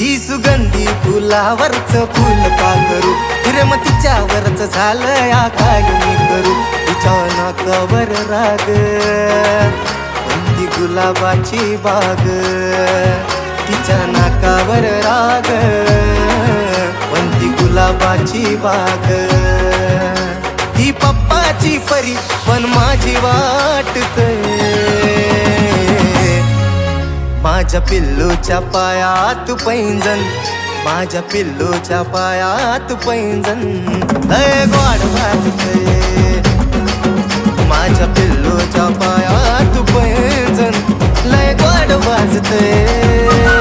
ही सुगंधी फुलावरच फुल पाखरू हिरमतीच्यावरच झालं या काय मी करू तिच्या नाकावर राग कोणती गुलाबाची बाग तिच्या नाकावर राग कोणती गुलाबाची बाग ही पप्पाची परी पण माझी वाटते माझ्या पिल्लूच्या पायात पैंजण माझ्या पिल्लूच्या पायात पैंजण लय गोड वाजतंय माझ्या पिल्लूच्या पायात पैंजण लय गोड वाजतंय